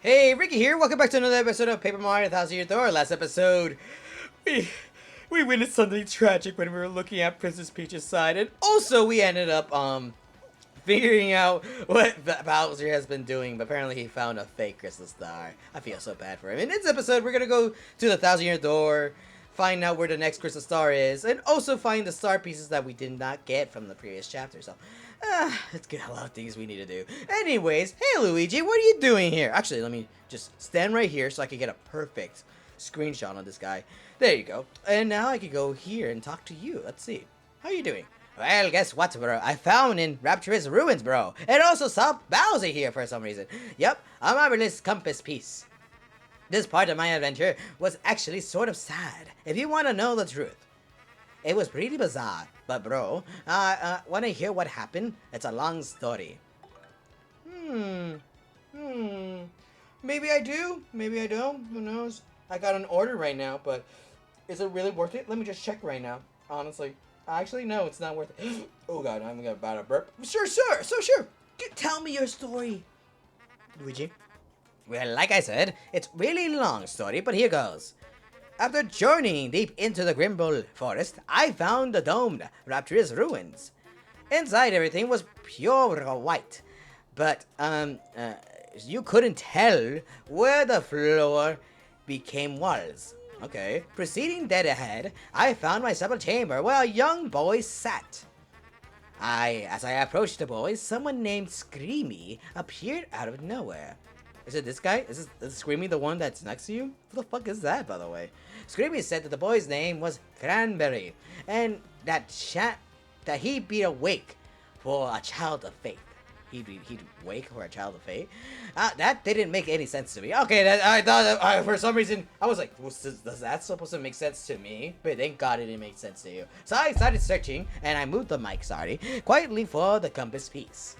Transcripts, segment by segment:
Hey, Ricky here. Welcome back to another episode of Paper Mario: Thousand Year Door. Last episode, we we witnessed something tragic when we were looking at Princess Peach's side, and also we ended up figuring out what Bowser has been doing. But apparently, he found a fake crystal star. I feel so bad for him. In this episode, we're gonna go to the Thousand Year Door, find out where the next crystal star is, and also find the star pieces that we did not get from the previous chapter. So, it's got a lot of things we need to do. Anyways, hey Luigi, what are you doing here? Actually, let me just stand right here so I can get a perfect screenshot on this guy. There you go. And now I can go here and talk to you. Let's see. How are you doing? Well, guess what, bro? I found in Rapturous Ruins, bro. And also saw Bowser here for some reason. Yep, a marvelous compass piece. This part of my adventure was actually sort of sad, if you want to know the truth. It was pretty bizarre, but bro, want to hear what happened? It's a long story. Hmm. Maybe I do, maybe I don't, who knows? I got an order right now, but is it really worth it? Let me just check right now, honestly. Actually, no, it's not worth it. Oh god, I'm about to burp. Sure. Tell me your story, Luigi. Well, like I said, it's really long story, but here goes. After journeying deep into the Grimble Forest, I found the domed Rapturous Ruins. Inside everything was pure white, but you couldn't tell where the floor became walls. Okay, proceeding dead ahead, I found myself a chamber where a young boy sat. As I approached the boy, someone named Screamy appeared out of nowhere. Is it this guy? Is Screamy the one that's next to you? What the fuck is that, by the way? Screamy said that the boy's name was Cranberry, and that he'd be awake for a child of faith. He'd wake for a child of faith? That didn't make any sense to me. Okay, I thought, for some reason, I was like, does that supposed to make sense to me? But thank God it didn't make sense to you. So I started searching, and I moved the mic, quietly for the compass piece.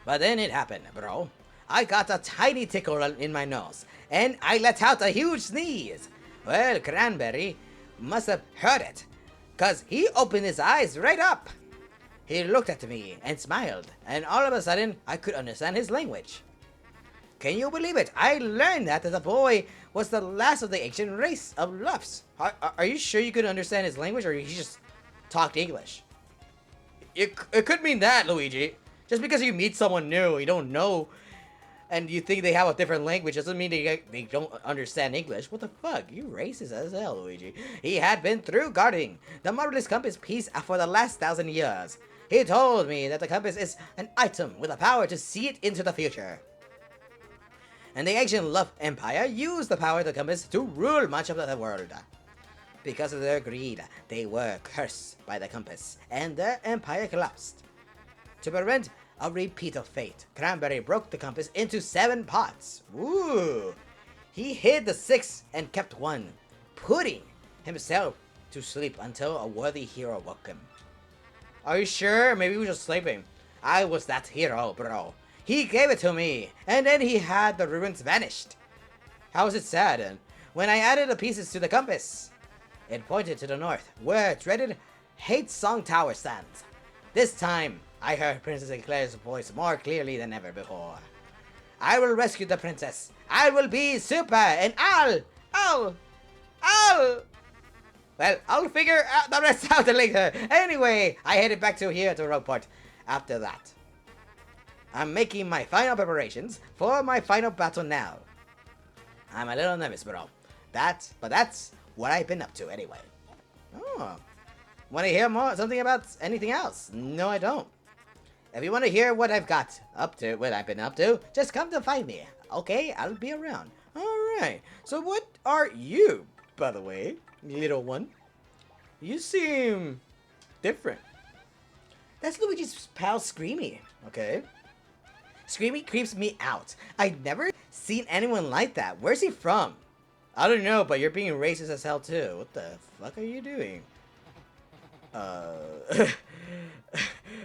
But then it happened, bro. I got a tiny tickle in my nose, and I let out a huge sneeze. Well, Cranberry must have heard it, 'cause he opened his eyes right up. He looked at me and smiled, and all of a sudden, I could understand his language. Can you believe it? I learned that the boy was the last of the ancient race of Luffs. Are you sure you could understand his language, or he just talked English? It could mean that, Luigi. Just because you meet someone new, you don't know, and you think they have a different language, doesn't mean they don't understand English. What the fuck? You racist as hell, Luigi. He had been through guarding the marvelous compass piece for the last 1,000 years. He told me that the compass is an item with the power to see it into the future. And the ancient Luff Empire used the power of the compass to rule much of the world. Because of their greed, they were cursed by the compass, and their empire collapsed. To prevent a repeat of fate, Cranberry broke the compass into 7 parts. Ooh! He hid the 6th and kept 1, putting himself to sleep until a worthy hero woke him. Are you sure? Maybe he was just sleeping. I was that hero, bro. He gave it to me, and then he had the ruins vanished. How is it sad, then? When I added the pieces to the compass, it pointed to the north, where dreaded Hate Song Tower stands. This time, I heard Princess Eclair's voice more clearly than ever before. I will rescue the princess. I will be super, and I'll... Well, I'll figure out the rest out later. Anyway, I headed back to here to Rogueport after that. I'm making my final preparations for my final battle now. I'm a little nervous, bro. But that's what I've been up to anyway. Oh. Want to hear more? Something about anything else? No, I don't. If you want to hear what I've been up to, just come to find me. Okay, I'll be around. Alright, so what are you, by the way, little one? You seem different. That's Luigi's pal Screamy, okay? Screamy creeps me out. I've never seen anyone like that. Where's he from? I don't know, but you're being racist as hell too. What the fuck are you doing?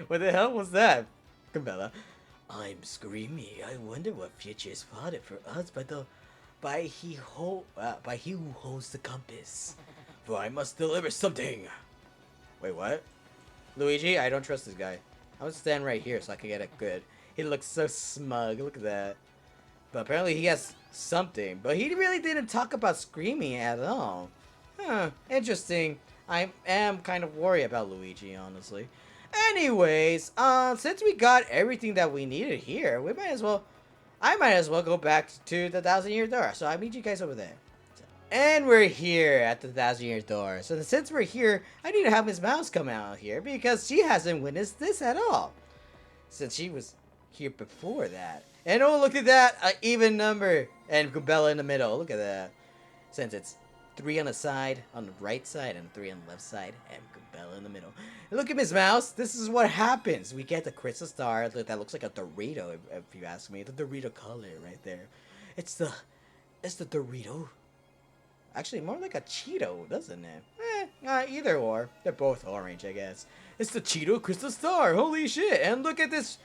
What the hell was that, Cabela? I'm Screamy. I wonder what future is plotted for us by he who holds the compass. For I must deliver something. Wait, what? Luigi, I don't trust this guy. I'm gonna stand right here so I can get a good. He looks so smug. Look at that. But apparently he has something. But he really didn't talk about screaming at all. Huh, interesting. I am kind of worried about Luigi, honestly. Anyways, since we got everything that we needed here, I might as well go back to the Thousand Year Door. So I'll meet you guys over there. And we're here at the Thousand Year Door. So since we're here, I need to have Miss Mouse come out here because she hasn't witnessed this at all. Since she was here before that. And oh, look at that, an even number. And Bella in the middle, look at that. Since it's 3 on the side, on the right side, and 3 on the left side, and Bella in the middle. And look at Miss Mouse, this is what happens. We get the crystal star that looks like a Dorito, if you ask me. The Dorito color right there. It's the Dorito. Actually, more like a Cheeto, doesn't it? Either or. They're both orange, I guess. It's the Cheeto Crystal Star. Holy shit. And look at this.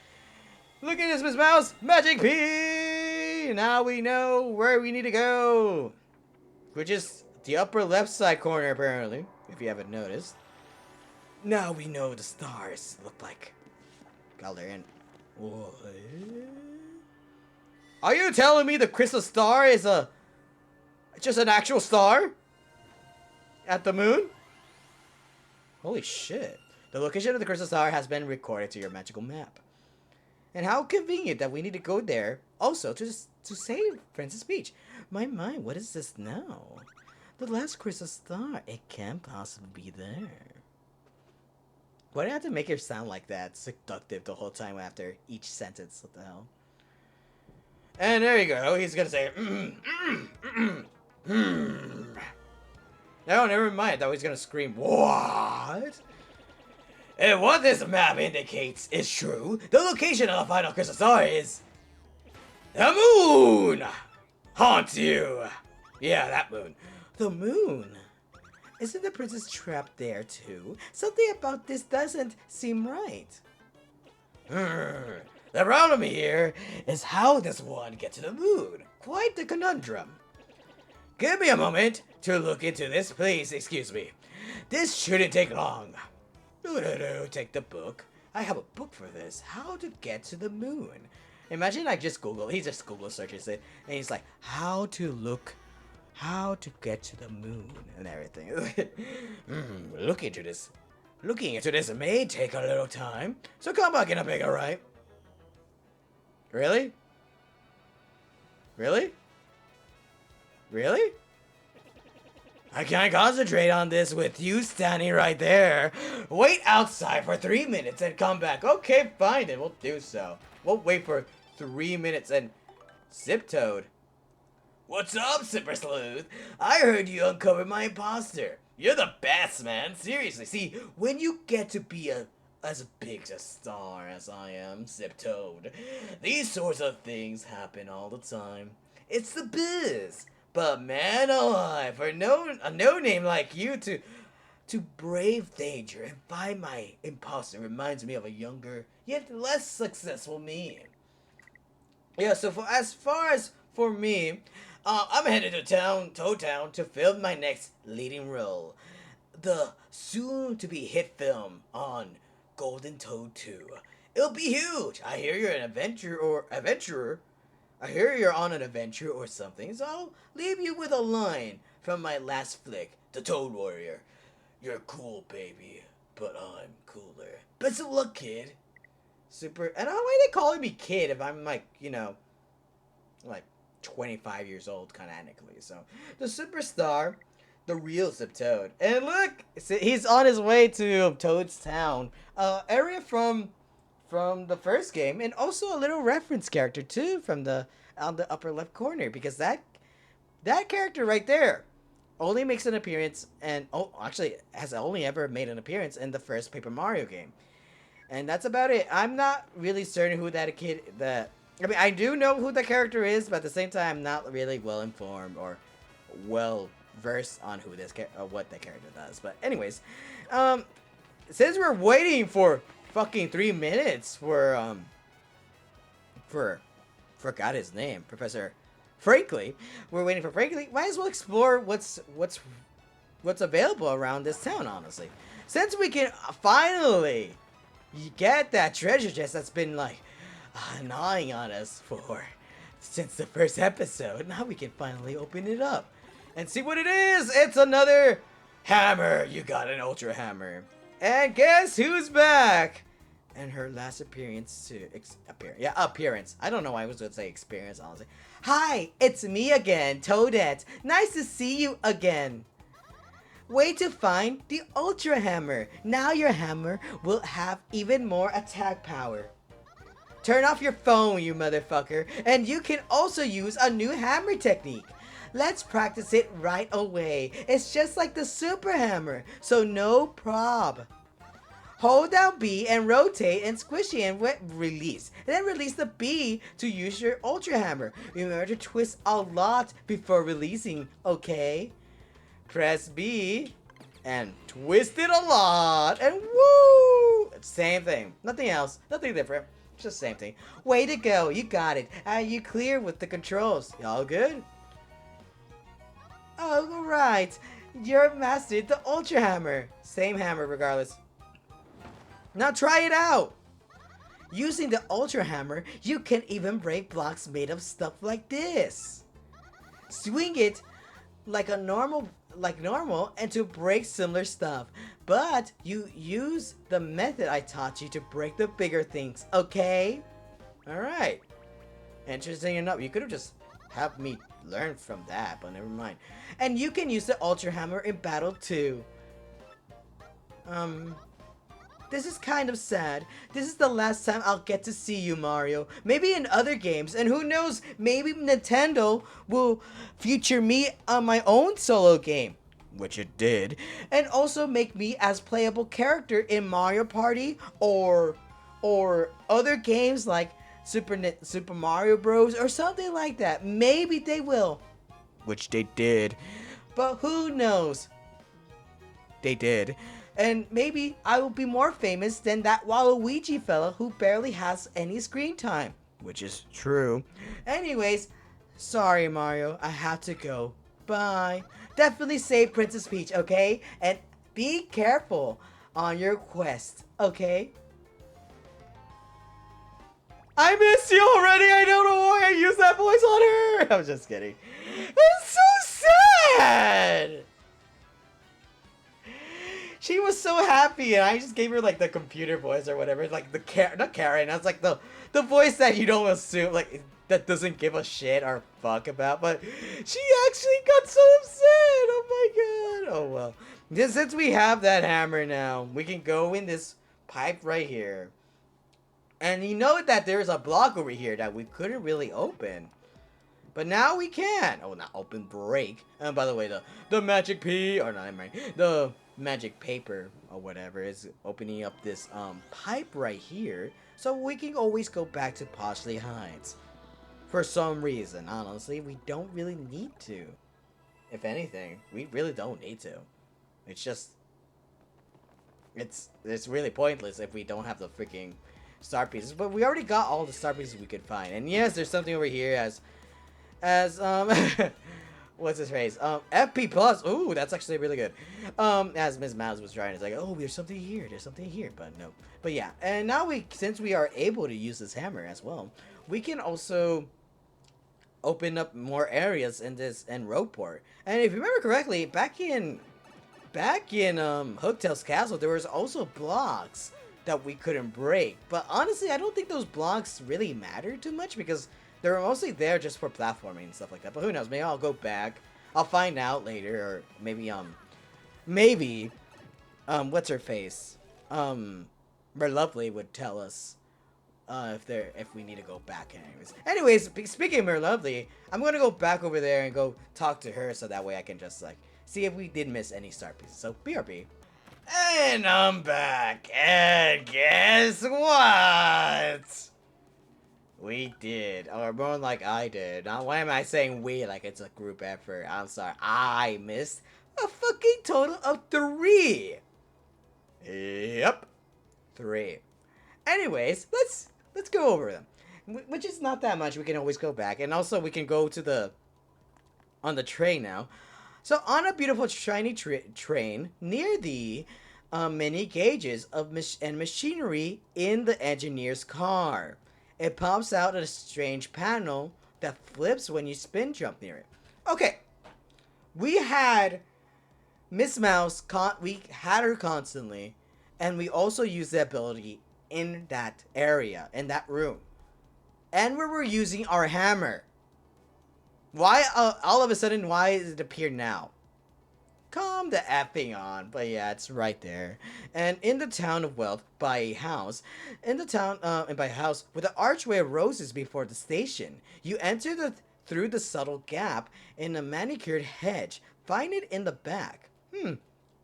Look at this, Miss Mouse. Magic P! Now we know where we need to go. Which is the upper left side corner, apparently. If you haven't noticed. Now we know the stars look like color. And what? Are you telling me the Crystal Star is just an actual star? At the moon? Holy shit. The location of the Crystal Star has been recorded to your magical map. And how convenient that we need to go there also to save Princess Peach. My, what is this now? The last Crystal Star. It can't possibly be there. Why do I have to make it sound like that? Seductive the whole time after each sentence. What the hell? And there you go. He's gonna say, No, never mind. I thought he was gonna scream, what? And what this map indicates is true. The location of the final crystal star is the moon. Haunts you. Yeah, that moon. The moon. Isn't the princess trapped there too? Something about this doesn't seem right. The problem here is how does one get to the moon? Quite the conundrum. Give me a moment to look into this, please. Excuse me. This shouldn't take long. No, take the book. I have a book for this. How to get to the moon. Imagine I just Google. He just Google searches it. And he's like, how to get to the moon and everything. Looking into this may take a little time. So come back in a big, alright? Really? Really? Really? I can't concentrate on this with you standing right there. Wait outside for 3 minutes and come back. Okay, fine, then we'll do so. We'll wait for 3 minutes and... Zip Toad. What's up, Super Sleuth? I heard you uncovered my imposter. You're the best, man. Seriously, see, when you get to be as big a star as I am, Zip Toad, these sorts of things happen all the time. It's the biz. But man alive, for a no-name like you to brave danger and find my imposter reminds me of a younger, yet less successful me. Yeah, so as far as for me, I'm headed to Toad Town to film my next leading role. The soon-to-be hit film on Golden Toad 2. It'll be huge. I hear you're an adventurer. I hear you're on an adventure or something, so I'll leave you with a line from my last flick, The Toad Warrior. You're cool, baby, but I'm cooler. Best of luck, kid. Super. And how are they calling me kid if I'm like, you know, like 25 years old canonically? So, the superstar, the real Zip Toad. And look, he's on his way to Toad's Town, area from the first game, and also a little reference character too from on the upper left corner, because that character right there only makes an appearance actually has only ever made an appearance in the first Paper Mario game, and that's about it. I'm not really certain who I do know who the character is, but at the same time I'm not really well informed or well versed on what the character does. But anyways, since we're waiting for fucking 3 minutes for forgot his name, Professor Frankly. We're waiting for Frankly. Might as well explore what's available around this town, honestly. Since we can finally get that treasure chest that's been like gnawing on us for since the first episode. Now we can finally open it up and see what it is. It's another hammer. You got an ultra hammer. And guess who's back? And her last appearance to appearance. I don't know why I was going to say experience, honestly. Hi, it's me again, Toadette. Nice to see you again. Way to find the Ultra Hammer. Now your hammer will have even more attack power. Turn off your phone, you motherfucker, and you can also use a new hammer technique. Let's practice it right away. It's just like the Super Hammer, so no prob. Hold down B and rotate and squishy and release. Then release the B to use your Ultra Hammer. Remember to twist a lot before releasing, okay? Press B and twist it a lot and woo! Same thing. Nothing else. Nothing different. Just the same thing. Way to go. You got it. You clear with the controls. All good? Alright. You're mastered the Ultra Hammer. Same hammer regardless. Now try it out! Using the Ultra Hammer, you can even break blocks made of stuff like this. Swing it like normal and to break similar stuff. But you use the method I taught you to break the bigger things, okay? Alright. Interesting enough. You could have just had me learn from that, but never mind. And you can use the Ultra Hammer in battle too. This is kind of sad. This is the last time I'll get to see you, Mario. Maybe in other games, and who knows, maybe Nintendo will feature me on my own solo game, which it did, and also make me as playable character in Mario Party or other games like Super Mario Bros. Or something like that. Maybe they will, which they did, but who knows? They did. And maybe I will be more famous than that Waluigi fella who barely has any screen time. Which is true. Anyways, sorry Mario, I have to go. Bye. Definitely save Princess Peach, okay? And be careful on your quest, okay? I miss you already! I don't know why I used that voice on her! I was just kidding. It's so sad! She was so happy, and I just gave her like the computer voice or whatever, like the not Karen. That's like the voice that you don't assume, like that doesn't give a shit or fuck about. But she actually got so upset. Oh my god. Oh well. Since we have that hammer now, we can go in this pipe right here, and you know that there's a block over here that we couldn't really open. But now we can. Oh, not open, break. And by the way, the magic P, or not, never mind. The magic paper or whatever is opening up this pipe right here, so we can always go back to Poshley Heights. For some reason, honestly, we don't really need to. If anything, we really don't need to. It's just, it's really pointless if we don't have the freaking star pieces. But we already got all the star pieces we could find. And yes, there's something over here as what's his face? FP plus. Ooh, that's actually really good. As Ms. Mouse was trying, it's like, oh, there's something here, but no. But yeah, and now since we are able to use this hammer as well, we can also open up more areas in this Roadport. And if you remember correctly, back in Hooktail's castle, there was also blocks that we couldn't break. But honestly, I don't think those blocks really matter too much because they're mostly there just for platforming and stuff like that. But who knows? Maybe I'll go back. I'll find out later, or maybe what's her face? Merlovely would tell us if we need to go back. Anyways, speaking of Merlovely, I'm gonna go back over there and go talk to her so that way I can just like see if we did miss any star pieces. So BRB. And I'm back, and guess what? We did, or more like I did. Now, why am I saying we like it's a group effort? I'm sorry. I missed a fucking total of 3. Yep, 3. Anyways, let's go over them, which is not that much. We can always go back, and also we can go to on the train now. So on a beautiful shiny train near the many gauges of machinery in the engineer's car. It pops out a strange panel that flips when you spin jump near it. Okay, we had Miss Mouse, we had her constantly, and we also used the ability in that area, in that room. And we were using our hammer. Why, all of a sudden, why does it appear now? Calm the effing on. But yeah, it's right there. And in the town of Wealth, by a house, in the town, and by a house, with an archway of roses before the station, you enter through the subtle gap in a manicured hedge. Find it in the back.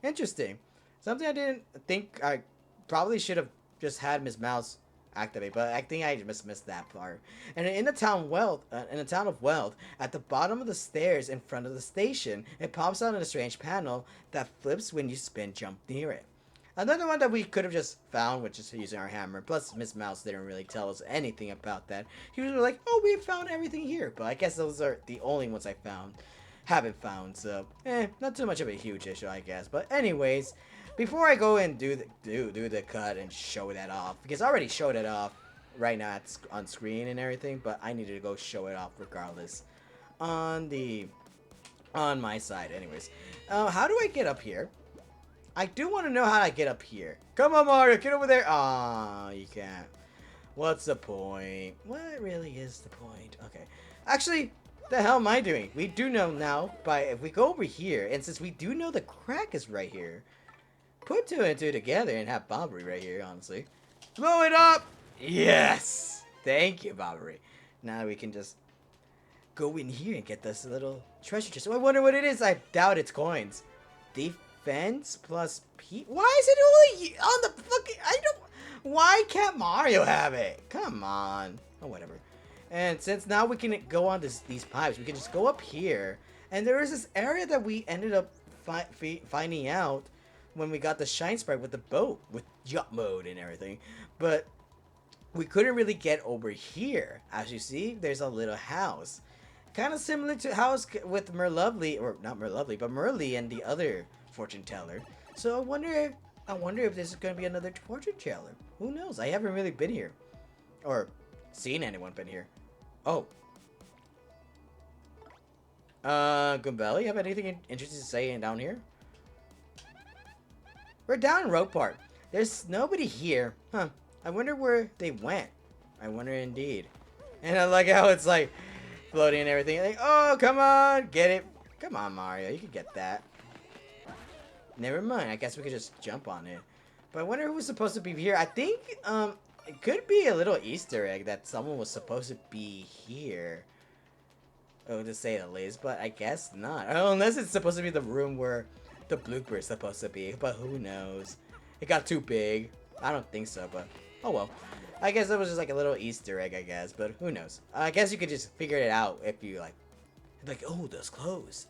Interesting. Something I didn't think I probably should have just had Miss Mouse activate, but I think I just missed that part. And in the town of Wealth, at the bottom of the stairs in front of the station, it pops out in a strange panel that flips when you spin jump near it. Another one that we could have just found, which is using our hammer. Plus, Miss Mouse didn't really tell us anything about that. He was like, "Oh, we found everything here," but I guess those are the only ones I haven't found. So, not too much of a huge issue, I guess. But anyways, before I go and do the cut and show that off, because I already showed it off right now on screen and everything, but I needed to go show it off regardless on my side. Anyways, how do I get up here? I do want to know how I get up here. Come on, Mario, get over there. Ah, you can't. What's the point? What really is the point? Okay, actually, the hell am I doing? We do know now. If we go over here, and since we do know the crack is right here, put two and two together and have Bobbery right here, honestly. Blow it up! Yes! Thank you, Bobbery. Now we can just go in here and get this little treasure chest. I wonder what it is. I doubt it's coins. Defense plus P. Why is it only on the fucking... Why can't Mario have it? Come on. Oh, whatever. And since now we can go on these pipes, we can just go up here. And there is this area that we ended up finding out when we got the Shine Sprite with the boat, with jump mode and everything. But we couldn't really get over here. As you see, there's a little house. Kind of similar to house with Merlovely, or not Merlovely, but Merly and the other fortune teller. So I wonder if this is going to be another fortune teller. Who knows? I haven't really been here. Or seen anyone been here. Oh. Goombella, you have anything interesting to say down here? We're down in Rope Park. There's nobody here. Huh. I wonder where they went. I wonder indeed. And I like how it's like floating and everything. Like, oh, come on. Get it. Come on, Mario. You can get that. Never mind. I guess we could just jump on it. But I wonder who was supposed to be here. I think, it could be a little Easter egg that someone was supposed to be here. Oh, to say the least. But I guess not. Oh, unless it's supposed to be the room where the blooper is supposed to be, but who knows? It got too big. I don't think so, but oh well. I guess it was just like a little Easter egg, I guess, but who knows? I guess you could just figure it out if you like, oh, those clothes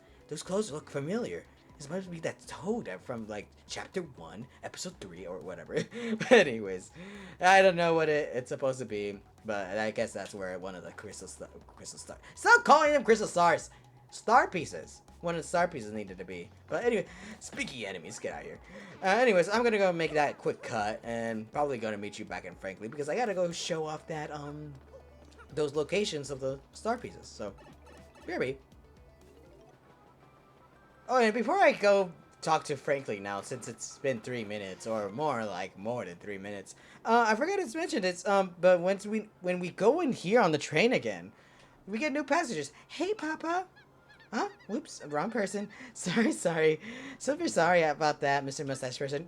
look familiar. This might be that Toad from like chapter 1, episode 3, or whatever. But anyways, I don't know what it's supposed to be, but I guess that's where one of the crystal stars. Stop calling them crystal stars. Star pieces. One of the star pieces needed to be. But anyway, speaking enemies, get out of here. Anyways, I'm gonna go make that quick cut and probably gonna meet you back in Frankly because I gotta go show off that those locations of the star pieces. So, BRB. Oh, and before I go talk to Frankly now, since it's been 3 minutes or more, like more than 3 minutes, I forgot to mention this. But when we go in here on the train again, we get new passengers. Hey, Papa. Huh? Whoops, wrong person. Sorry. Super sorry about that, Mr. Mustache person.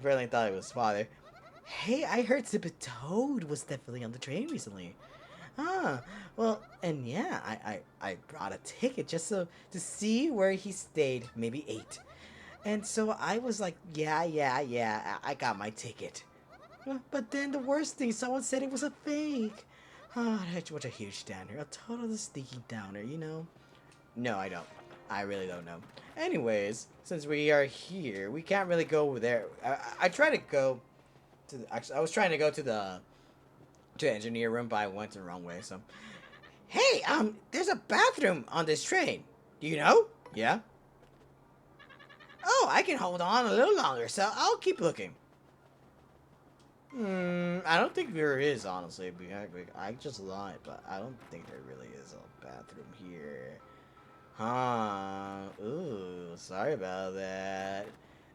Really thought it was father. Hey, I heard Zippet Toad was definitely on the train recently. Ah, well, and yeah, I brought a ticket just to see where he stayed, maybe 8. And so I was like, yeah, I got my ticket. But then the worst thing, someone said it was a fake. Ah, what a huge downer. A total sneaky downer, you know? No, I don't. I really don't know. Anyways, since we are here, we can't really go over there. I try to go to actually, I was trying to go to the engineer room, but I went the wrong way, so. Hey, there's a bathroom on this train. Do you know? Yeah? Oh, I can hold on a little longer, so I'll keep looking. I don't think there is, honestly. I just lied, but I don't think there really is a bathroom here. Huh. Ooh, sorry about that.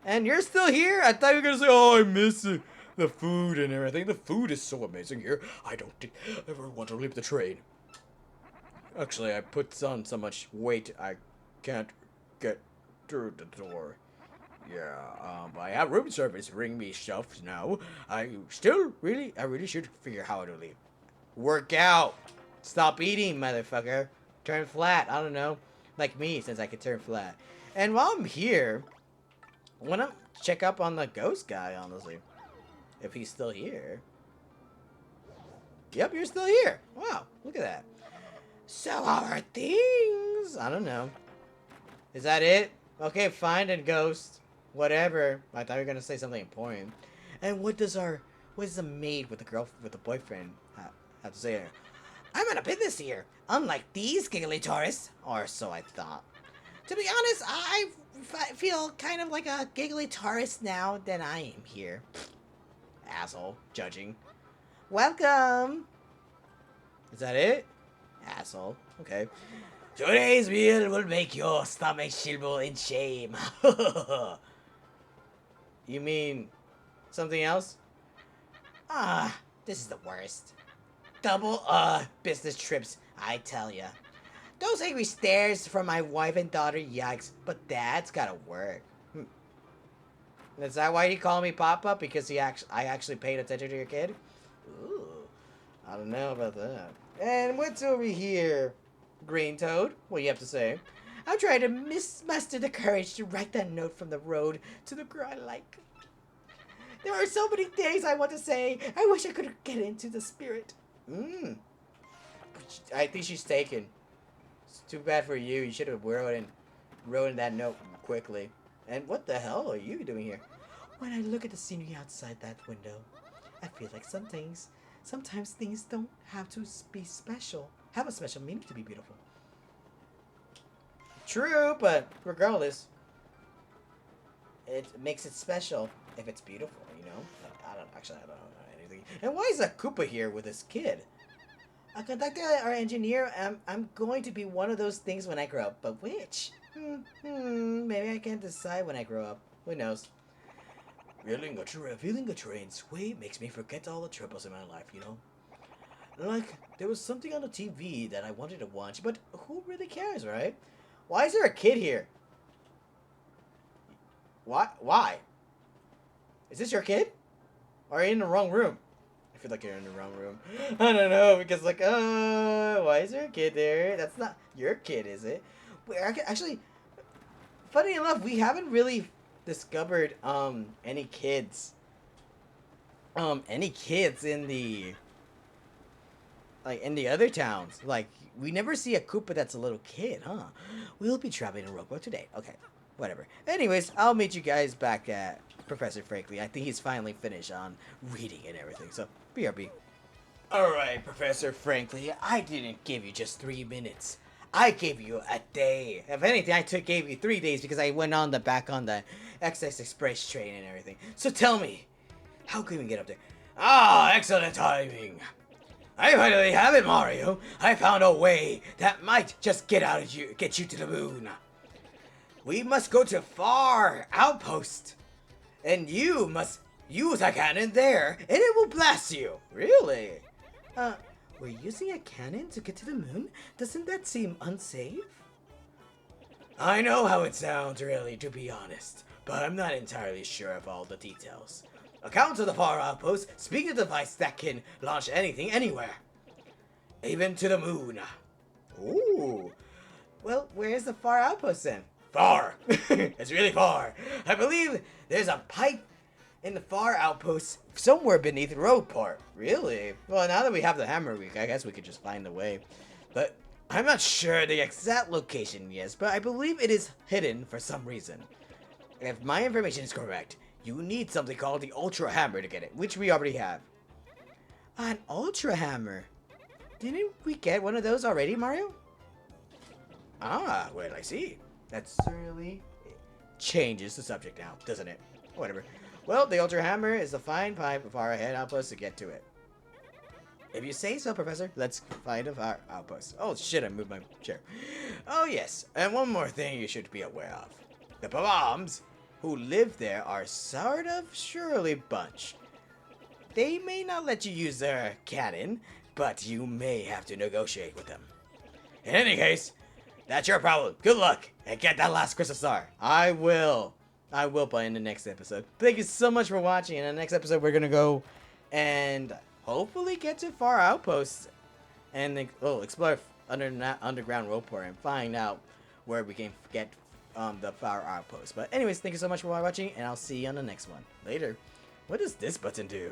And you're still here? I thought you were gonna say, oh, I miss it. The food and everything. The food is so amazing here. I don't think I ever want to leave the train. Actually, I put on so much weight I can't get through the door. Yeah, I have room service bring me stuff now. I really should figure how to leave. Work out. Stop eating, motherfucker. Turn flat. I don't know. Like me, since I can turn flat. And while I'm here, I want to check up on the ghost guy, honestly. If he's still here. Yep, you're still here. Wow, look at that. So how are things? I don't know. Is that it? Okay, fine and ghost. Whatever. I thought you were gonna say something important. And what does a maid with the boyfriend have to say here? I'm on a business here, unlike these giggly tourists, or so I thought. To be honest, I feel kind of like a giggly tourist now that I am here. Asshole, judging. Welcome. Is that it? Asshole. Okay. Today's meal will make your stomach shrivel in shame. You mean something else? This is the worst. Double, business trips, I tell ya. Those angry stares from my wife and daughter, yikes, but dad's gotta work. Is that why you call me Papa? Because I actually paid attention to your kid? Ooh, I don't know about that. And what's over here? Green Toad, what do you have to say? I'm trying to muster the courage to write that note from the road to the girl I like. There are so many things I want to say. I wish I could get into the spirit. I think she's taken. It's too bad for you. You should have written that note quickly. And what the hell are you doing here? When I look at the scenery outside that window, I feel like sometimes things don't have to be special. Have a special meaning to be beautiful. True, but regardless, it makes it special if it's beautiful, you know? I don't know anything. And why is a Koopa here with his kid? A conductor or engineer, I'm going to be one of those things when I grow up, but which? Maybe I can't decide when I grow up. Who knows? Feeling a train sway makes me forget all the troubles in my life, you know? Like, there was something on the TV that I wanted to watch, but who really cares, right? Why is there a kid here? Why? Is this your kid? Or are you in the wrong room? I feel like you're in the wrong room. I don't know, because like, why is there a kid there? That's not your kid, is it? Wait, actually, funny enough, we haven't really discovered, any kids in the, like, in the other towns. Like, we never see a Koopa that's a little kid, huh? We'll be traveling in Robo today. Okay, whatever. Anyways, I'll meet you guys back at Professor Frankly. I think he's finally finished on reading and everything, so BRB. Alright, Professor Frankly, I didn't give you just 3 minutes. I gave you a day. If anything, I gave you 3 days because I went on the XX Express train and everything. So tell me, how can we get up there? Excellent timing. I finally have it, Mario. I found a way that might just get you to the moon. We must go to far outpost, and you must use a cannon there, and it will blast you. Really? We're using a cannon to get to the moon? Doesn't that seem unsafe? I know how it sounds, really, to be honest, but I'm not entirely sure of all the details. According to the far outpost, speak a device that can launch anything anywhere. Even to the moon. Ooh. Well, where's the far outpost then? Far. It's really far. I believe there's a pipe in the far outpost somewhere beneath the road part. Really? Well, now that we have the hammer, I guess we could just find the way. But I'm not sure the exact location, yes, but I believe it is hidden for some reason. If my information is correct, you need something called the Ultra Hammer to get it, which we already have. An Ultra Hammer? Didn't we get one of those already, Mario? Well, I see. That certainly changes the subject now, doesn't it? Whatever. Well, the Ultra Hammer is a fine pipe far ahead outpost to get to it. If you say so, Professor, let's find a fire outpost. Oh shit, I moved my chair. Oh yes, and one more thing you should be aware of. The bombs who live there are sort of surely bunch. They may not let you use their cannon, but you may have to negotiate with them. In any case, that's your problem. Good luck, and get that last crystal star. I will by in the next episode. Thank you so much for watching. In the next episode, we're gonna go and hopefully get to far outposts and explore underground roleport and find out where we can get the far outpost. But anyways, thank you so much for watching, and I'll see you on the next one. Later. What does this button do?